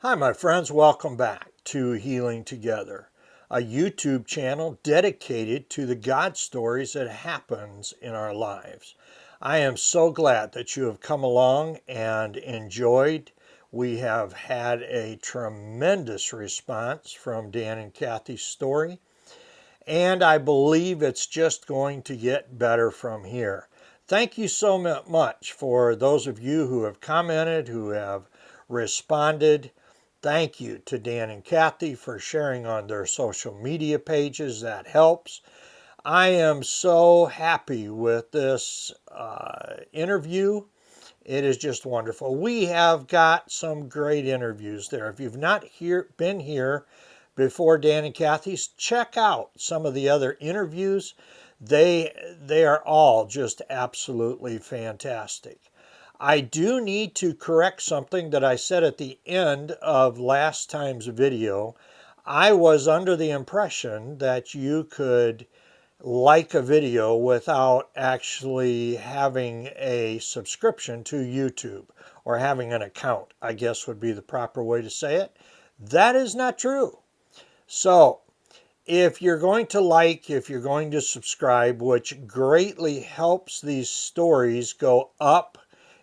Hi, my friends. Welcome back to Healing Together, a YouTube channel dedicated to the God stories that happens in our lives. I am so glad that you have come along and enjoyed. We have had a tremendous response from Dan and Kathy's story, and I believe it's just going to get better from here. Thank you so much for those of you who have commented, who have responded. Thank you to Dan and Kathy for sharing on their social media pages. That helps. I am so happy with this interview. It is just wonderful. We have got some great interviews there. If you've not been here before Dan and Kathy's, check out some of the other interviews. They are all just absolutely fantastic. I do need to correct something that I said at the end of last time's video. I was under the impression that you could like a video without actually having a subscription to YouTube or having an account, I guess would be the proper way to say it. That is not true. So if you're going to like, if you're going to subscribe, which greatly helps these stories go up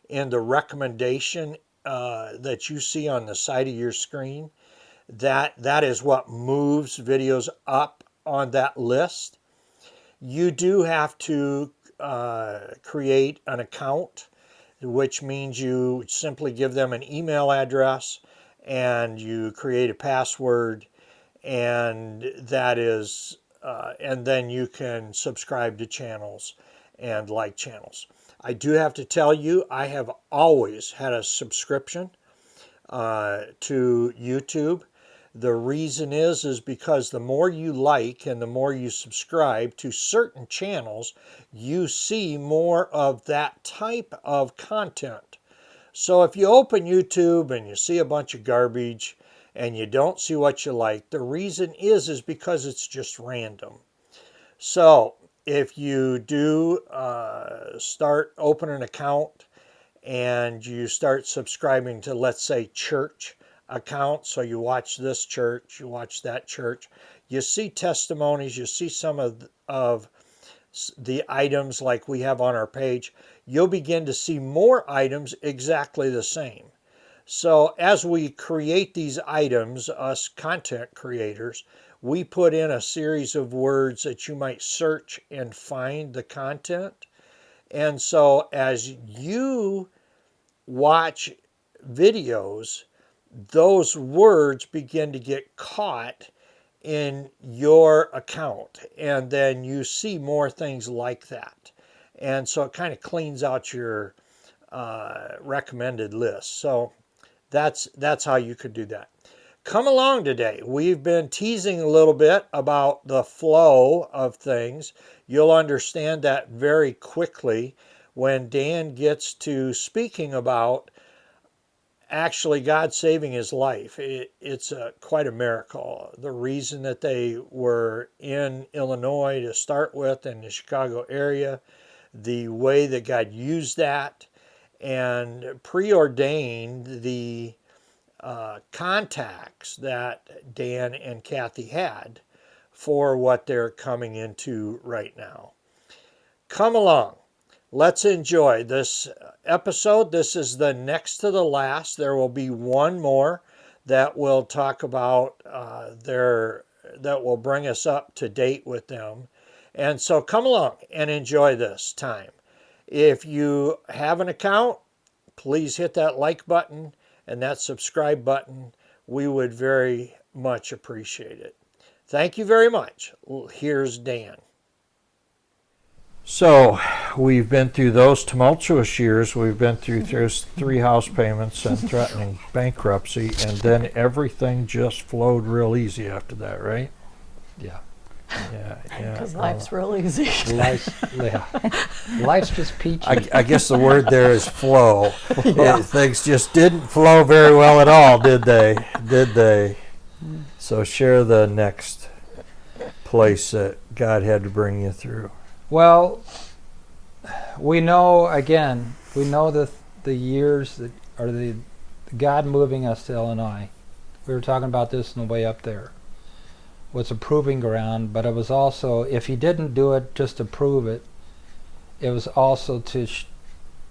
in the recommendation that you see on the side of your screen, that is what moves videos up on that list. You do have to create an account, which means you simply give them an email address and you create a password, and that is and then you can subscribe to channels and like channels. I do have to tell you, I have always had a subscription to YouTube. The reason is because the more you like and the more you subscribe to certain channels, you see more of that type of content. So if you open YouTube and you see a bunch of garbage and you don't see what you like, the reason is because it's just random. So if you do start opening an account and you start subscribing to, let's say, church account, so you watch this church, you watch that church, you see testimonies, you see some of the items like we have on our page, you'll begin to see more items exactly the same. So as we create these items, us content creators, we put in a series of words that you might search and find the content. And so as you watch videos, those words begin to get caught in your account, and then you see more things like that. And so it kind of cleans out your recommended list. So that's how you could do that. Come along today. We've been teasing a little bit about the flow of things. You'll understand that very quickly when Dan gets to speaking about actually God saving his life. It's quite a miracle. The reason that they were in Illinois to start with, in the Chicago area, the way that God used that and preordained the contacts that Dan and Kathy had for what they're coming into right now. Come along. Let's enjoy this episode. This is the next to the last. There will be one more that will talk about that will bring us up to date with them. And so come along and enjoy this time. If you have an account, please hit that like button and that subscribe button. We would very much appreciate it. Thank you very much. Here's Dan. So we've been through those tumultuous years. We've been through 3 house payments and threatening bankruptcy, and then everything just flowed real easy after that, right? Yeah. Yeah. Because life's real easy. Life's just peachy. I guess the word there is flow. Yeah. Things just didn't flow very well at all, did they? So share the next place that God had to bring you through. Well, we know the years that are the God moving us to Illinois we were talking about this on the way up there, was a proving ground, but it was also, if he didn't do it just to prove it, it was also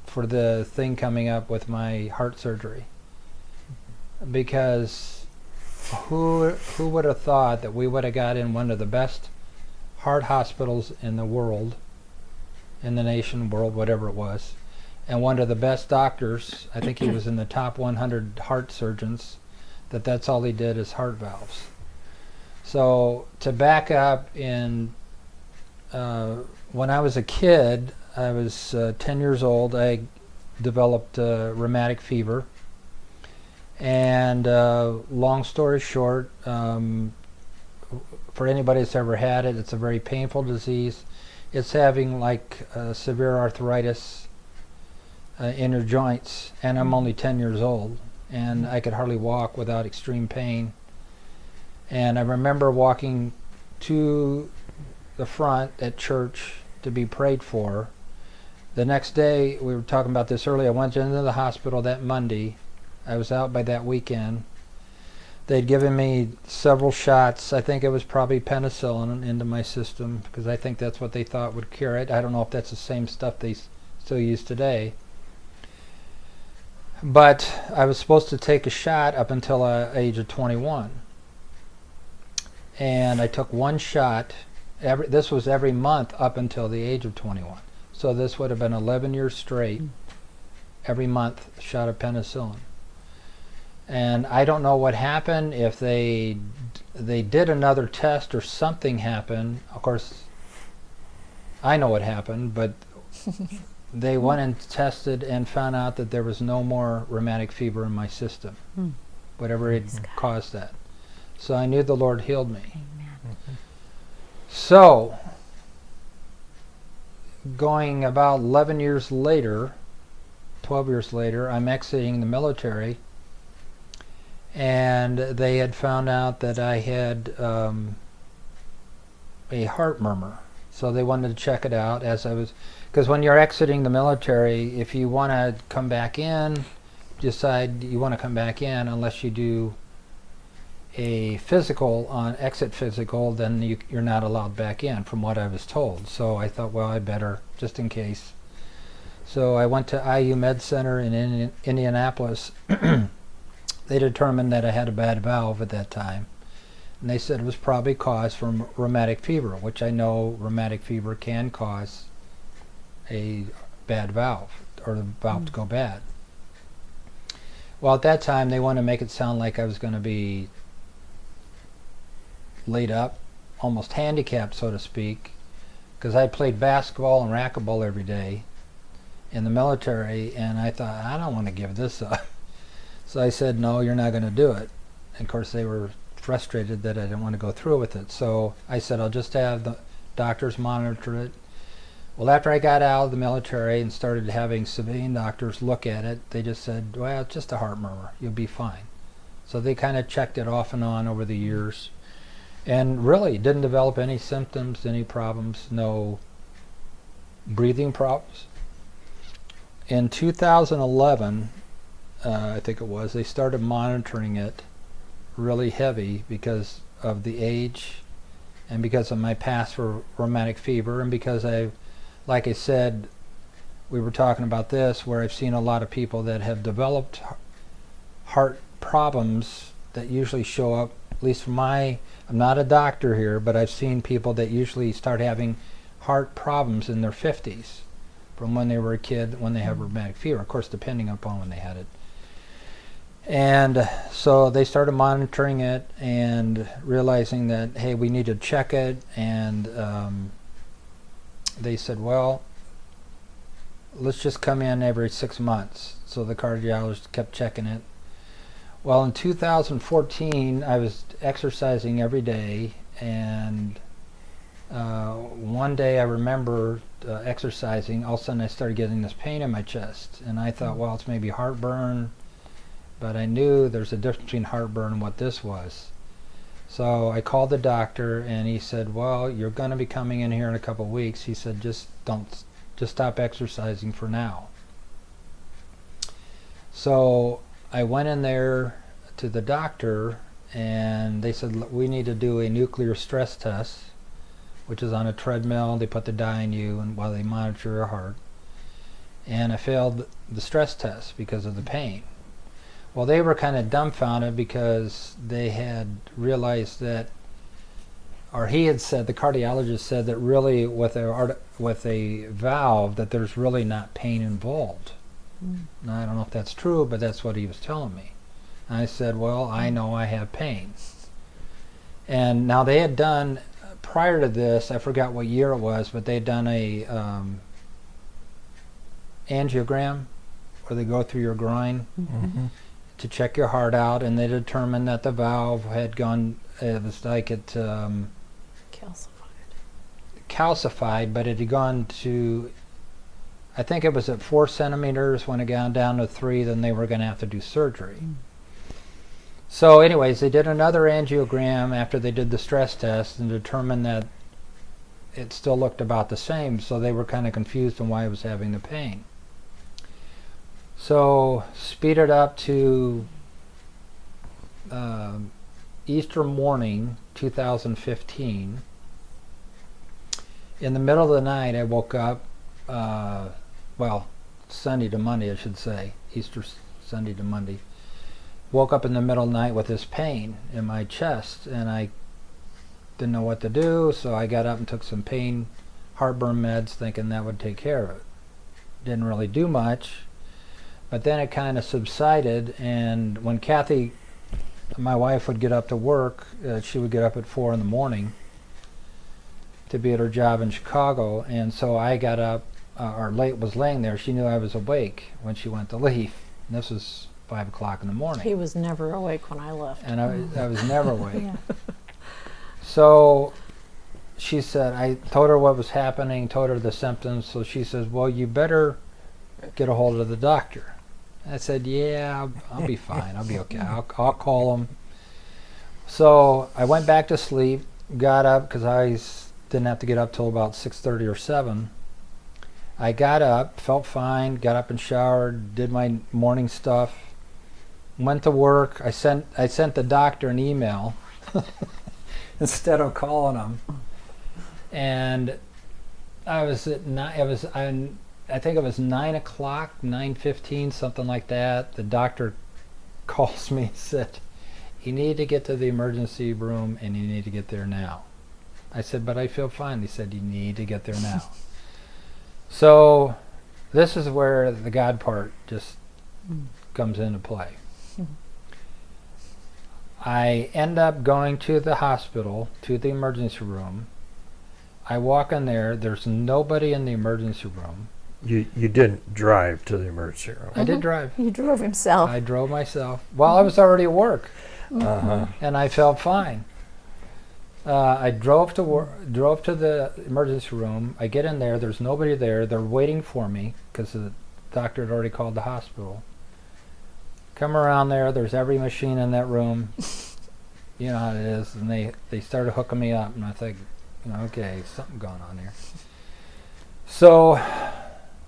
for the thing coming up with my heart surgery. Because who would have thought that we would have got in one of the best heart hospitals in the world, in the nation, world, whatever it was, and one of the best doctors, I think he was in the top 100 heart surgeons, that's all he did is heart valves. So to back up, when I was a kid, I was 10 years old, I developed rheumatic fever. And long story short, for anybody that's ever had it, it's a very painful disease. It's having like severe arthritis in your joints, and I'm only 10 years old, and I could hardly walk without extreme pain. And I remember walking to the front at church to be prayed for. The next day, we were talking about this earlier, I went into the hospital that Monday. I was out by that weekend. They'd given me several shots. I think it was probably penicillin into my system, because I think that's what they thought would cure it. I don't know if that's the same stuff they still use today. But I was supposed to take a shot up until the age of 21. And I took one shot. This was every month up until the age of 21. So this would have been 11 years straight, every month, a shot of penicillin. And I don't know what happened, if they did another test or something happened. Of course, I know what happened, but they went and tested and found out that there was no more rheumatic fever in my system, whatever had caused that. So I knew the Lord healed me. Amen. So, going about 11 years later, 12 years later, I'm exiting the military, and they had found out that I had a heart murmur. So they wanted to check it out because when you're exiting the military, if you want to come back in, decide you want to come back in, unless you do a exit physical, then you're not allowed back in, from what I was told. So I thought, well, I better, just in case. So I went to IU Med Center in Indianapolis. They determined that I had a bad valve at that time, and they said it was probably caused from rheumatic fever, which I know rheumatic fever can cause a bad valve, or the valve to go bad. Well, at that time, they wanted to make it sound like I was going to be laid up, almost handicapped, so to speak, because I played basketball and racquetball every day in the military, and I thought, I don't want to give this up. So I said, no, you're not going to do it. And of course, they were frustrated that I didn't want to go through with it. So I said, I'll just have the doctors monitor it. Well, after I got out of the military and started having civilian doctors look at it, they just said, well, it's just a heart murmur. You'll be fine. So they kind of checked it off and on over the years, and really didn't develop any symptoms, any problems, no breathing problems. In 2011, I think it was, they started monitoring it really heavy because of the age and because of my past for rheumatic fever, and because like I said, we were talking about this, where I've seen a lot of people that have developed heart problems that usually show up, at least I'm not a doctor here, but I've seen people that usually start having heart problems in their 50s from when they were a kid, when they have rheumatic fever, of course, depending upon when they had it. And so they started monitoring it and realizing that, hey, we need to check it. And they said, well, let's just come in every 6 months. So the cardiologist kept checking it. Well, in 2014, I was exercising every day, and one day I remember exercising, all of a sudden I started getting this pain in my chest, and I thought, well, it's maybe heartburn, but I knew there's a difference between heartburn and what this was. So I called the doctor, and he said, well, you're going to be coming in here in a couple of weeks. He said, just stop exercising for now. So I went in there to the doctor, and they said we need to do a nuclear stress test, which is on a treadmill. They put the dye in you and while they monitor your heart. And I failed the stress test because of the pain. Well, they were kind of dumbfounded because they had realized that, or he had said, the cardiologist said that really with a valve that there's really not pain involved. Now, I don't know if that's true, but that's what he was telling me. And I said, well, I know I have pain. And now they had done, prior to this, I forgot what year it was, but they had done a angiogram where they go through your groin to check your heart out, and they determined that the valve had gone, it was like it calcified, but it had gone to, I think it was at 4 centimeters. When it got down to 3, then they were going to have to do surgery. So anyways, they did another angiogram after they did the stress test and determined that it still looked about the same, so they were kind of confused on why I was having the pain. So speed it up to Easter morning 2015. In the middle of the night I woke up, well, Sunday to Monday I should say, Easter Sunday to Monday. Woke up in the middle of the night with this pain in my chest, and I didn't know what to do, so I got up and took some pain heartburn meds thinking that would take care of it. Didn't really do much, but then it kind of subsided, and when Kathy, my wife, would get up to work, she would get up at 4 in the morning to be at her job in Chicago, and so I got up, was laying there. She knew I was awake when she went to leave. And this was 5 o'clock in the morning. He was never awake when I left. And I was never awake. Yeah. So she said, I told her what was happening, told her the symptoms, so she says, well, you better get a hold of the doctor. I said, yeah, I'll be fine. I'll be okay. I'll call him. So I went back to sleep, got up, because I didn't have to get up till about 6:30 or 7. I got up, felt fine, got up and showered, did my morning stuff, went to work. I sent the doctor an email instead of calling him. And I was at I think it was 9 o'clock, 9:15, something like that. The doctor calls me and said, you need to get to the emergency room and you need to get there now. I said, but I feel fine. He said, you need to get there now. So this is where the God part just comes into play. I end up going to the hospital, to the emergency room. I walk in there. There's nobody in the emergency room. You didn't drive to the emergency room. I did drive. He drove himself. I drove myself. Well, I was already at work, and I felt fine. I drove to the emergency room. I get in there. There's nobody there. They're waiting for me because the doctor had already called the hospital. Come around there. There's every machine in that room. You know how it is. And they started hooking me up, and I think, okay, something going on here. So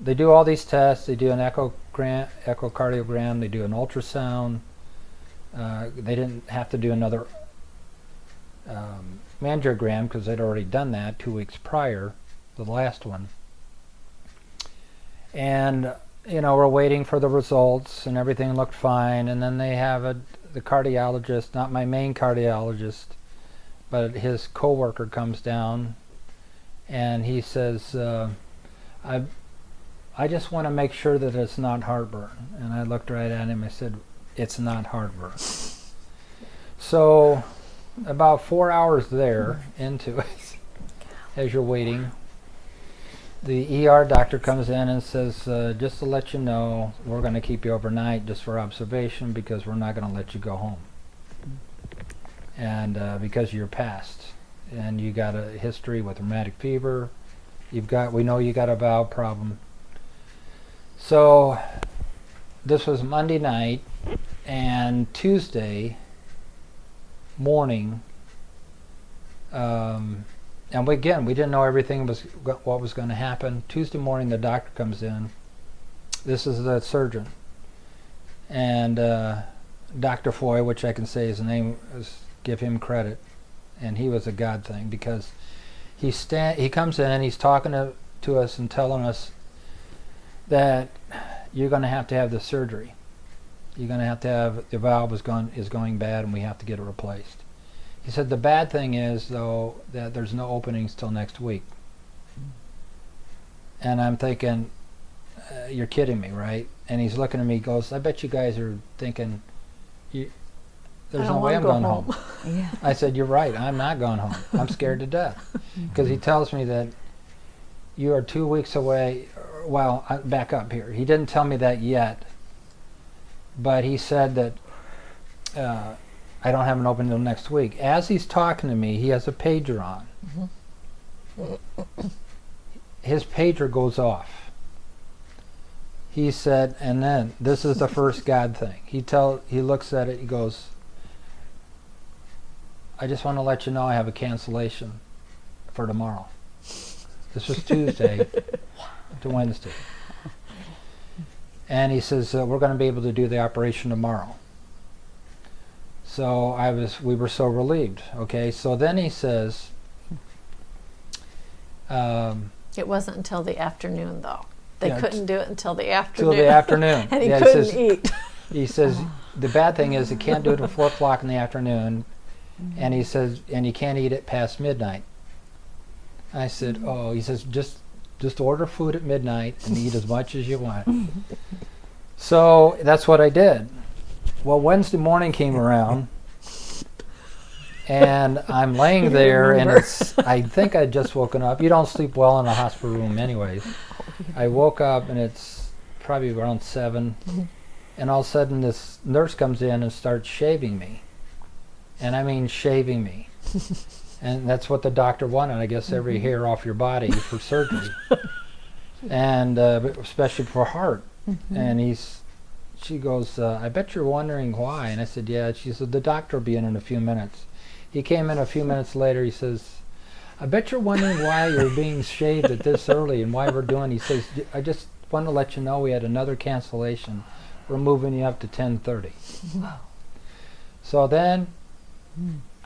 they do all these tests. They do an echocardiogram. They do an ultrasound. They didn't have to do another angiogram because they'd already done that 2 weeks prior, the last one. And we're waiting for the results, and everything looked fine. And then they have the cardiologist, not my main cardiologist, but his coworker comes down, and he says, I just want to make sure that it's not heartburn. And I looked right at him. I said, it's not heartburn. So about 4 hours there into it, as you're waiting, the ER doctor comes in and says, just to let you know, we're going to keep you overnight just for observation because we're not going to let you go home. And because you're past, and you got a history with rheumatic fever, we know you got a valve problem. So this was Monday night, and Tuesday morning, and we didn't know everything what was going to happen. Tuesday morning, the doctor comes in. This is the surgeon, and Dr. Foy, which I can say his name, give him credit, and he was a God thing, because he comes in, he's talking to us and telling us that you're going to have the surgery. You're going to have the valve is going bad, and we have to get it replaced. He said the bad thing is, though, that there's no openings till next week. And I'm thinking, you're kidding me, right? And he's looking at me, goes, I bet you guys are thinking, there's no way I'm going home. Yeah. I said, you're right, I'm not going home. I'm scared to death. Because he tells me that you are 2 weeks away. Well, back up here. He didn't tell me that yet, but he said that I don't have an open until next week. As he's talking to me, he has a pager on. His pager goes off. He said, and then this is the first God thing. He looks at it. He goes, I just want to let you know I have a cancellation for tomorrow. This was Tuesday to Wednesday. And he says, we're going to be able to do the operation tomorrow. So we were so relieved. Okay, so then he says, It wasn't until the afternoon, though. They Yeah, couldn't do it until the afternoon. till the afternoon. And he Yeah, couldn't eat. He says, the bad thing is he can't do it at 4 o'clock in the afternoon, and he says, and you can't eat it past midnight. I said, oh, he says, just order food at midnight and eat as much as you want. So that's what I did. Well, Wednesday morning came around, and I'm laying there, and I think I'd just woken up. You don't sleep well in a hospital room anyways. I woke up, and it's probably around 7, and all of a sudden this nurse comes in and starts shaving me. And I mean shaving me. And that's what the doctor wanted, I guess, every hair off your body for surgery. And especially for heart. And she goes, I bet you're wondering why. And I said, yeah. She said, the doctor will be in a few minutes. He came in a few minutes later. He says, I bet you're wondering why you're being shaved at this early and why we're doing. He says, I just want to let you know we had another cancellation. We're moving you up to 10:30. Wow. So then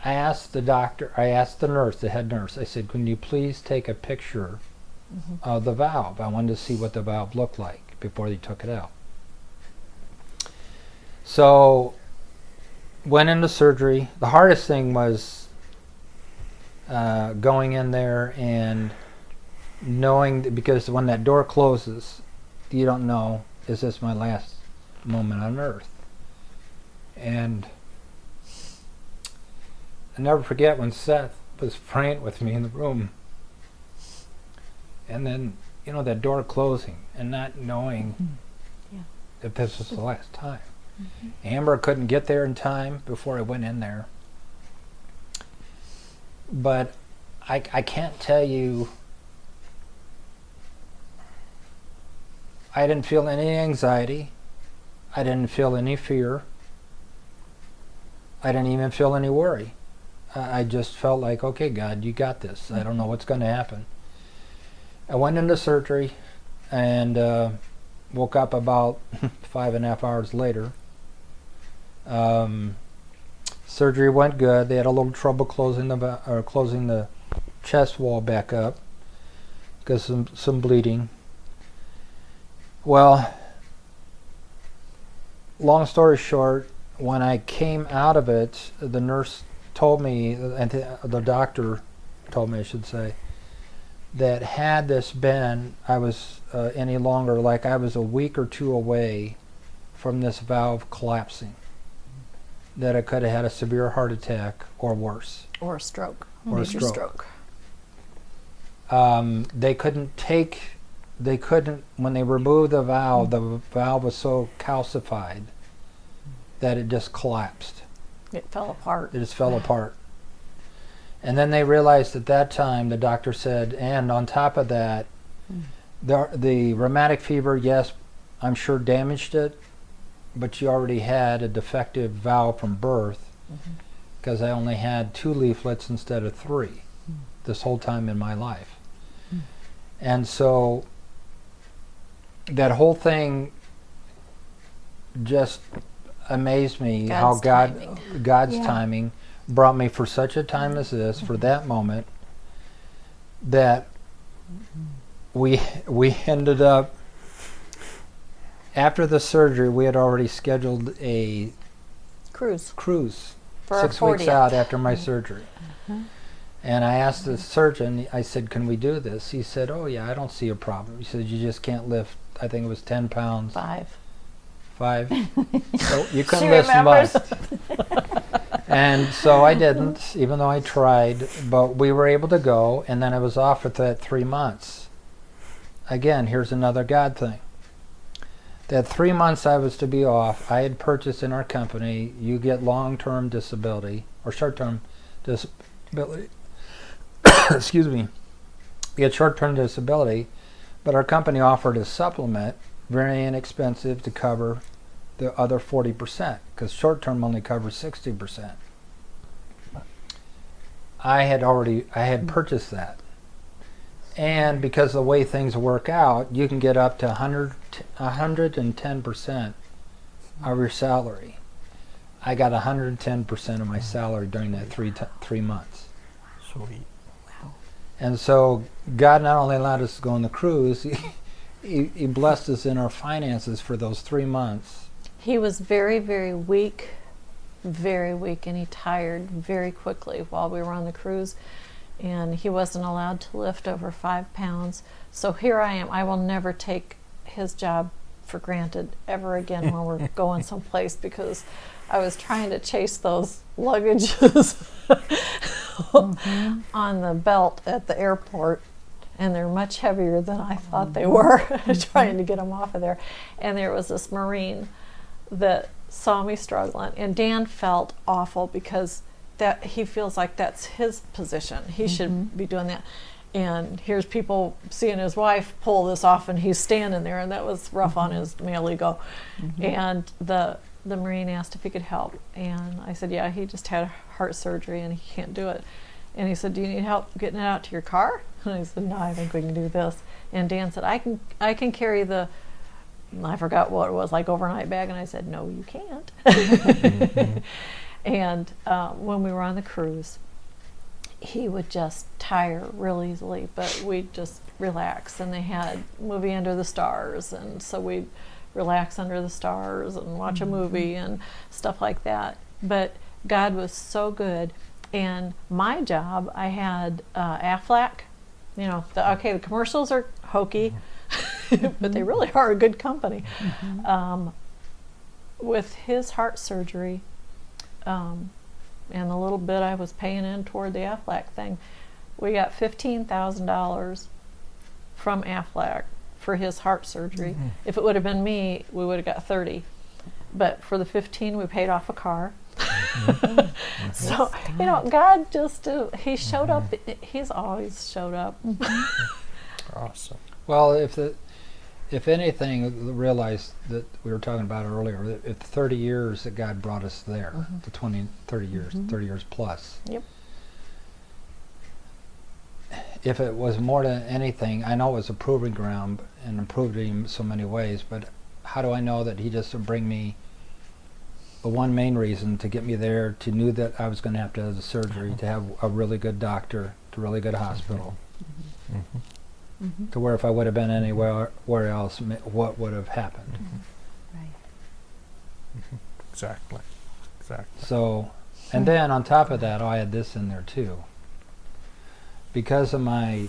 I asked the nurse, the head nurse, I said, can you please take a picture of the valve? I wanted to see what the valve looked like before they took it out. So went into surgery. The hardest thing was going in there and knowing because when that door closes, you don't know, is this my last moment on earth? And I never forget when Seth was praying with me in the room, and then that door closing and not knowing if this was the last time. Amber couldn't get there in time before I went in there. But I can't tell you, I didn't feel any anxiety. I didn't feel any fear. I didn't even feel any worry. I just felt like, okay, God, you got this. I don't know what's going to happen. I went into surgery and woke up about 5.5 hours later. Surgery went good. They had a little trouble closing the chest wall back up because some bleeding. Well, long story short, when I came out of it, the nurse told me, and the doctor told me, I should say, that had this been, I was any longer, like I was a week or 2 away from this valve collapsing, that I could have had a severe heart attack or worse. Or a stroke. Or a Major stroke. They couldn't, when they removed the valve was so calcified that it just collapsed. It fell apart. It just fell apart. And then they realized at that time, the doctor said, and on top of that, the rheumatic fever, yes, I'm sure damaged it, but you already had a defective valve from birth because I only had 2 leaflets instead of 3 this whole time in my life. And so that whole thing just amazed me God's how timing. God's Yeah. timing brought me for such a time as this, for that moment, that we ended up, after the surgery, we had already scheduled a Cruise cruise for our 6 weeks 40th. out after my surgery. And I asked the surgeon, I said, can we do this? He said, oh yeah, I don't see a problem. He said, you just can't lift, I think it was 10 pounds. 5. 5. So you couldn't She lift remembers. much. And so I didn't, even though I tried, but we were able to go, and then I was off for that 3 months. Again, here's another God thing. That 3 months I was to be off, I had purchased in our company, you get long-term disability, or short-term disability. Excuse me. You get short-term disability, but our company offered a supplement, very inexpensive, to cover the other 40%, because short-term only covers 60%. I had purchased that. And because of the way things work out, you can get up to 110% of your salary. I got 110% of my salary during that 3 months. Sweet. And so God not only allowed us to go on the cruise, he blessed us in our finances for those 3 months. He was very, very weak, and he tired very quickly while we were on the cruise. And he wasn't allowed to lift over 5 pounds. So here I am. I will never take his job for granted ever again when we're going someplace, because I was trying to chase those luggages on the belt at the airport, and they're much heavier than I thought they were, trying to get them off of there. And there was this Marine that saw me struggling, and Dan felt awful because that he feels like that's his position. He should be doing that. And here's people seeing his wife pull this off, and he's standing there, and that was rough on his male ego. And the Marine asked if he could help, and I said, yeah, he just had heart surgery and he can't do it. And he said, do you need help getting it out to your car? And I said, no, I think we can do this. And Dan said, I can carry the, I forgot what it was, like overnight bag. And I said, no, you can't. And when we were on the cruise, he would just tire real easily, but we'd just relax. And they had movie Under the Stars, and so we'd relax under the stars and watch a movie and stuff like that. But God was so good. And my job, I had Aflac. You know, the commercials are hokey, but they really are a good company. With his heart surgery, and the little bit I was paying in toward the Aflac thing, we got $15,000 from Aflac for his heart surgery. If it would have been me, we would have got 30. But for the 15, we paid off a car. So, you know, God just, he showed up. He's always showed up. Awesome. Well, if anything, realize that we were talking about earlier, if 30 years that God brought us there, the 30 years, 30 years plus. Yep. If it was more than anything, I know it was a proving ground and improved in so many ways, but how do I know that he just would bring me the one main reason to get me there, to knew that I was going to have the surgery, to have a really good doctor, to a really good hospital, to where if I would have been anywhere else, what would have happened. Exactly. So, and then on top of that, I had this in there too. Because of my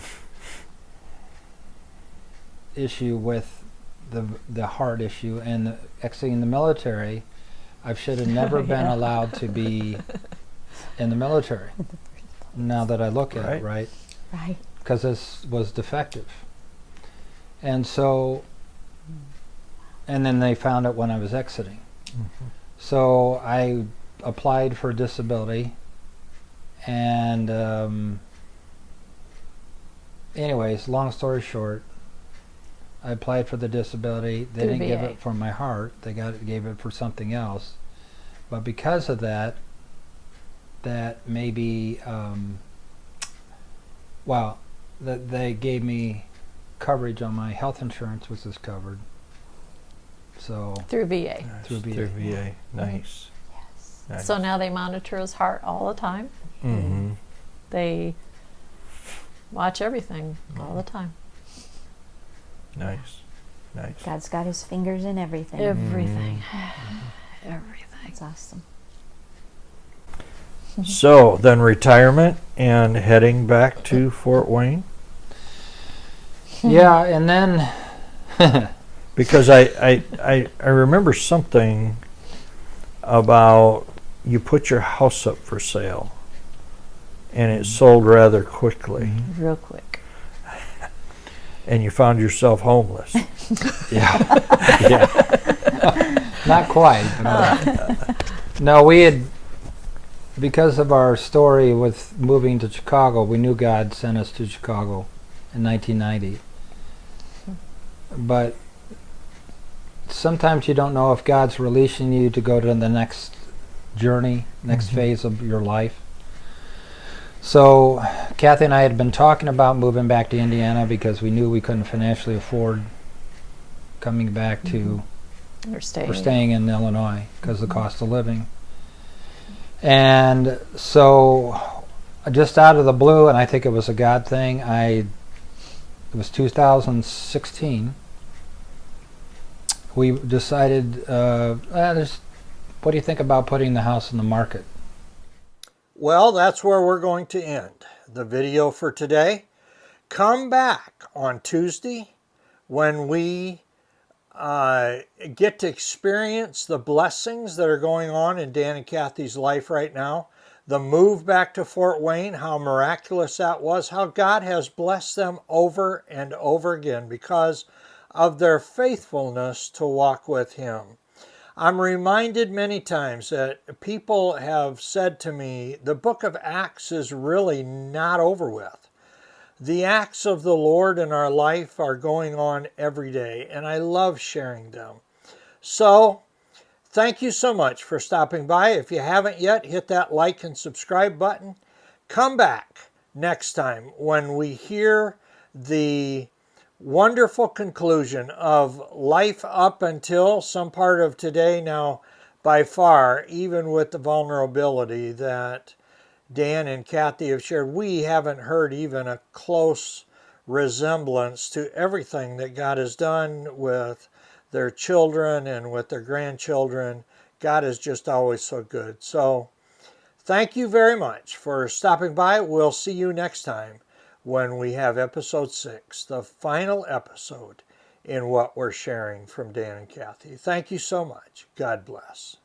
issue with the heart issue, and actually in the military, I should have never been allowed to be in the military. Now that I look at it, right? Right. Because this was defective. And so, and then they found it when I was exiting. So I applied for disability, and anyways, long story short, I applied for the disability. They Through didn't give VA. it for my heart. They gave it for something else. But because of that, maybe, that they gave me coverage on my health insurance, which is covered. So through VA. through VA. Through VA. Nice. Nice. So now they monitor his heart all the time. Mm-hmm. They watch everything all the time. Nice. Nice. God's got his fingers in everything. Everything. Everything. That's awesome. So then retirement and heading back to Fort Wayne? Yeah, and then Because I remember something about you put your house up for sale and it sold rather quickly Real quick. and you found yourself homeless. yeah, Yeah. not quite. No, we had, because of our story with moving to Chicago, we knew God sent us to Chicago in 1990. But sometimes you don't know if God's releasing you to go to the next journey, next phase of your life. So Kathy and I had been talking about moving back to Indiana because we knew we couldn't financially afford coming back to Or staying. or staying in Illinois because of the cost of living. And so just out of the blue, and I think it was a God thing, it was 2016, we decided, what do you think about putting the house on the market? Well, that's where we're going to end the video for today. Come back on Tuesday when we get to experience the blessings that are going on in Dan and Kathy's life right now. The move back to Fort Wayne, how miraculous that was, how God has blessed them over and over again because of their faithfulness to walk with Him. I'm reminded many times that people have said to me, the book of Acts is really not over with. The acts of the Lord in our life are going on every day, and I love sharing them. So, thank you so much for stopping by. If you haven't yet, hit that like and subscribe button. Come back next time when we hear the wonderful conclusion of life up until some part of today. Now, by far, even with the vulnerability that Dan and Kathy have shared, we haven't heard even a close resemblance to everything that God has done with their children and with their grandchildren. God is just always so good. So thank you very much for stopping by. We'll see you next time when we have episode 6, the final episode in what we're sharing from Dan and Kathy. Thank you so much. God bless.